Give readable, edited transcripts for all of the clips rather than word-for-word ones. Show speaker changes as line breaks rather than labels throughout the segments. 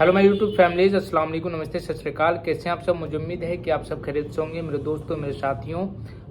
Hello my YouTube families, अस्सलाम वालेकुम, नमस्ते, सत श्री अकाल। कैसे हैं आप सब? मुझे उम्मीद है कि आप सब खैरियत से होंगे। मेरे दोस्तों, मेरे साथियों,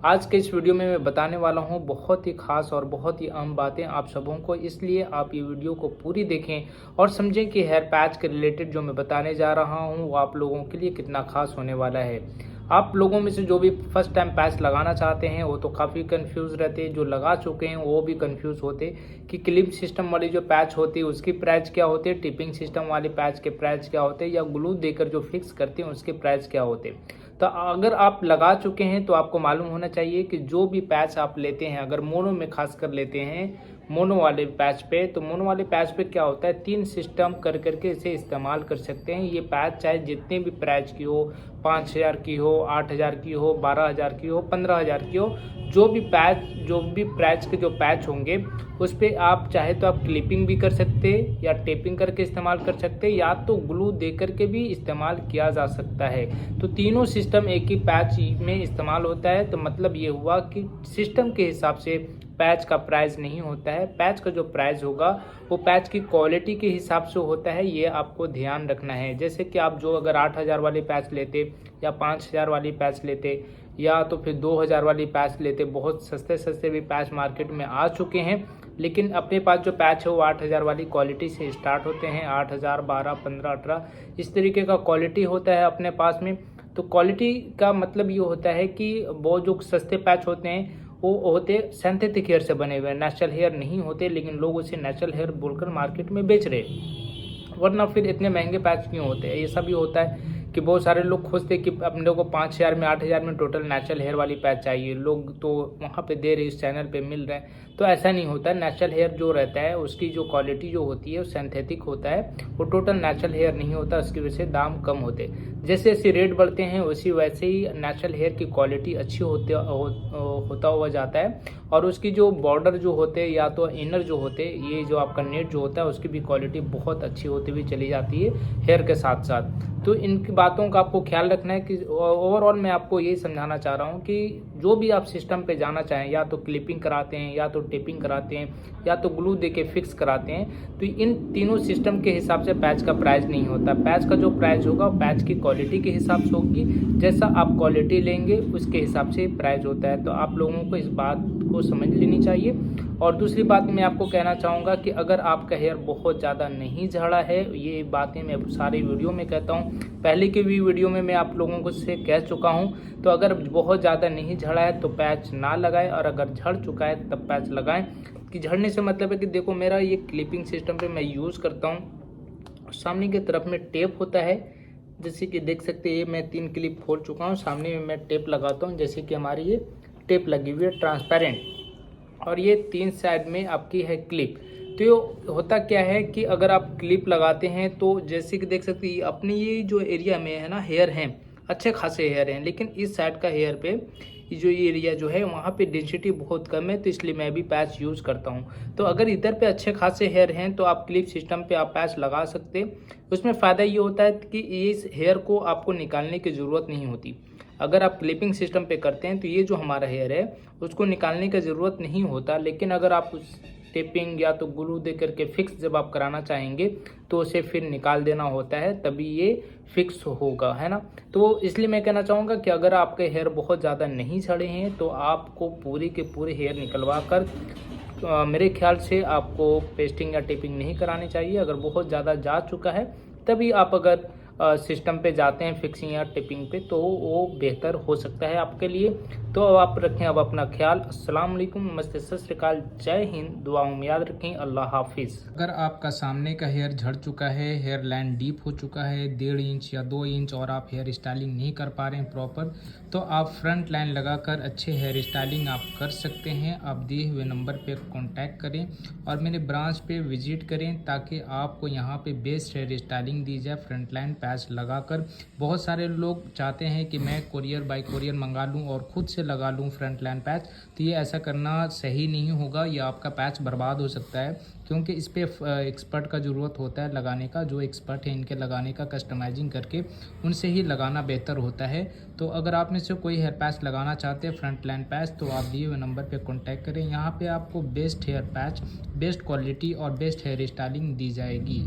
आज के इस वीडियो में मैं बताने वाला हूं बहुत ही खास और बहुत ही अहम बातें आप सबों को, इसलिए आप ये वीडियो को पूरी देखें और समझें कि हेयर पैच के रिलेटेड जो मैं बताने जा रहा हूं वो आप लोगों के लिए कितना खास होने वाला है। आप लोगों में से जो भी फर्स्ट टाइम पैच लगाना चाहते हैं वो तो काफ़ी कंफ्यूज रहते हैं, जो लगा चुके हैं वो भी कंफ्यूज होते कि क्लिप सिस्टम वाली जो पैच होती है उसकी प्राइस क्या होती है, टिपिंग सिस्टम वाली पैच के प्राइस क्या होते हैं, या ग्लू देकर जो फिक्स करते हैं उसके प्राइस क्या होते हैं। तो अगर आप लगा चुके हैं तो आपको मालूम होना चाहिए कि जो भी पैच आप लेते हैं, अगर मोनो में खास कर लेते हैं, मोनो वाले पैच पे, तो मोनो वाले पैच पे क्या होता है, 3 सिस्टम कर करके इसे इस्तेमाल कर सकते हैं। ये पैच चाहे जितने भी प्राइस की हो, 5000 की हो, 8000 की हो, 12000 की हो, 15000 की हो, जो भी प्राइस के जो पैच होंगे उस पर आप चाहे तो आप क्लिपिंग भी कर सकते हैं या टेपिंग करके इस्तेमाल कर सकते हैं, या तो ग्लू दे करके भी इस्तेमाल किया जा सकता है। तो तीनों सिस्टम एक ही पैच में इस्तेमाल होता है। तो मतलब ये हुआ कि सिस्टम के हिसाब से पैच का प्राइस नहीं होता है। पैच का जो प्राइस होगा वो पैच की क्वालिटी के हिसाब से होता है, ये आपको ध्यान रखना है। जैसे कि आप जो अगर 8000 वाली पैच लेते या 5000 वाली पैच लेते या तो फिर 2000 वाली पैच लेते, बहुत सस्ते सस्ते भी पैच मार्केट में आ चुके हैं, लेकिन अपने पास जो पैच है वो 8000 वाली क्वालिटी से स्टार्ट होते हैं। 8000, 12, 15, 18 इस तरीके का क्वालिटी होता है अपने पास में। तो क्वालिटी का मतलब ये होता है कि वो जो सस्ते पैच होते हैं वो होते सिंथेटिक हेयर से बने हुए, नेचुरल हेयर नहीं होते, लेकिन लोग उसे नेचुरल हेयर बोलकर मार्केट में बेच रहे हैं। वरना फिर इतने महंगे पैच क्यों होते हैं? ये सब भी होता है कि बहुत सारे लोग खोजते कि अपने लोग को 5000 में, 8000 में टोटल नेचुरल हेयर वाली पैच चाहिए, लोग तो वहाँ पे दे रहे, इस चैनल पे मिल रहे हैं। तो ऐसा नहीं होता। नेचुरल हेयर जो रहता है उसकी जो क्वालिटी जो होती है वो सिंथेटिक होता है, वो टोटल नेचुरल हेयर नहीं होता। उसकी वजह से दाम कम होते, जैसे जैसे रेट बढ़ते हैं उसी वैसे ही नेचुरल हेयर की क्वालिटी अच्छी होता हुआ जाता है। और उसकी जो बॉर्डर जो होते हैं या तो इनर जो होते हैं, ये जो आपका नेट जो होता है उसकी भी क्वालिटी बहुत अच्छी होती हुई चली जाती है हेयर के साथ साथ। तो इन बातों का आपको ख्याल रखना है कि ओवरऑल मैं आपको यही समझाना चाह रहा हूँ कि जो भी आप सिस्टम पे जाना चाहें, या तो क्लिपिंग कराते हैं, या तो टेपिंग कराते हैं, या तो ग्लू देके फिक्स कराते हैं, तो इन तीनों सिस्टम के हिसाब से पैच का प्राइस नहीं होता। पैच का जो प्राइस होगा पैच की क्वालिटी के हिसाब से होगी, जैसा आप क्वालिटी लेंगे उसके हिसाब से प्राइस होता है। तो आप लोगों को इस बात को समझ लेनी चाहिए। और दूसरी बात मैं आपको कहना चाहूँगा कि अगर आपका हेयर बहुत ज़्यादा नहीं झड़ा है, ये बातें मैं सारी वीडियो में कहता हूँ, पहले की भी वीडियो में मैं आप लोगों को से कह चुका हूँ। तो अगर बहुत ज़्यादा नहीं झड़ा है तो पैच ना लगाएं, और अगर झड़ चुका है तब पैच लगाएं। कि झड़ने से मतलब है कि देखो, मेरा ये क्लिपिंग सिस्टम पे मैं यूज़ करता हूँ, सामने की तरफ में टेप होता है, जैसे कि देख सकते हैं ये मैं 3 क्लिप खोल चुका हूँ, सामने में मैं टेप लगाता हूँ, जैसे कि हमारी ये टेप लगी हुई है ट्रांसपेरेंट, और ये 3 साइड में आपकी है क्लिप। तो ये होता क्या है कि अगर आप क्लिप लगाते हैं तो जैसे कि देख सकते हैं अपने ये जो एरिया में है ना, हेयर हैं, अच्छे खासे हेयर हैं, लेकिन इस साइड का हेयर पे जो ये एरिया जो है वहाँ पे डेंसिटी बहुत कम है, तो इसलिए मैं भी पैच यूज़ करता हूँ। तो अगर इधर पे अच्छे खासे हेयर हैं तो आप क्लिप सिस्टम पे आप पैच लगा सकते हैं। उसमें फ़ायदा ये होता है कि इस हेयर को आपको निकालने की ज़रूरत नहीं होती। अगर आप क्लिपिंग सिस्टम पे करते हैं तो ये जो हमारा हेयर है उसको निकालने की ज़रूरत नहीं होता, लेकिन अगर आप उस टेपिंग या तो ग्लू दे करके फिक्स जब आप कराना चाहेंगे तो उसे फिर निकाल देना होता है, तभी ये फिक्स होगा, है ना। तो इसलिए मैं कहना चाहूँगा कि अगर आपके हेयर बहुत ज़्यादा नहीं झड़े हैं तो आपको पूरे के पूरे हेयर निकलवा कर मेरे ख्याल से आपको पेस्टिंग या टेपिंग नहीं करानी चाहिए। अगर बहुत ज़्यादा जा चुका है तभी आप अगर सिस्टम पे जाते हैं फिक्सिंग या टिपिंग पे, तो वो बेहतर हो सकता है आपके लिए। तो अब आप रखें अब अपना ख्याल। अस्सलाम वालेकुम, नमस्ते, सत श्री अकाल, जय हिंद, दुआओं में याद रखें, अल्लाह हाफिज़। अगर आपका सामने का हेयर झड़ चुका है, हेयर लाइन डीप हो चुका है 1.5 इंच या 2 इंच, और आप हेयर स्टाइलिंग नहीं कर पा रहे हैं प्रॉपर, तो आप फ्रंट लाइन लगाकर अच्छे हेयर स्टाइलिंग आप कर सकते हैं। आप दिए हुए नंबर पर कॉन्टैक्ट करें और मेरे ब्रांच पे विजिट करें, ताकि आपको यहाँ पे बेस्ट हेयर स्टाइलिंग दी जाए फ्रंट लाइन पैच लगाकर। बहुत सारे लोग चाहते हैं कि मैं कोरियर बाय कोरियर मंगा लूं और ख़ुद से लगा लूं फ्रंट लाइन पैच, तो ये ऐसा करना सही नहीं होगा, या आपका पैच बर्बाद हो सकता है, क्योंकि इस पर एक्सपर्ट का ज़रूरत होता है लगाने का। जो एक्सपर्ट है इनके लगाने का कस्टमाइजिंग करके उनसे ही लगाना बेहतर होता है। तो अगर आप में से कोई हेयर पैच लगाना चाहते हैं फ्रंट लाइन पैच, तो आप दिए हुए नंबर पे कांटेक्ट करें। यहाँ पे आपको best hair patch, best quality और बेस्ट हेयर स्टाइलिंग दी जाएगी।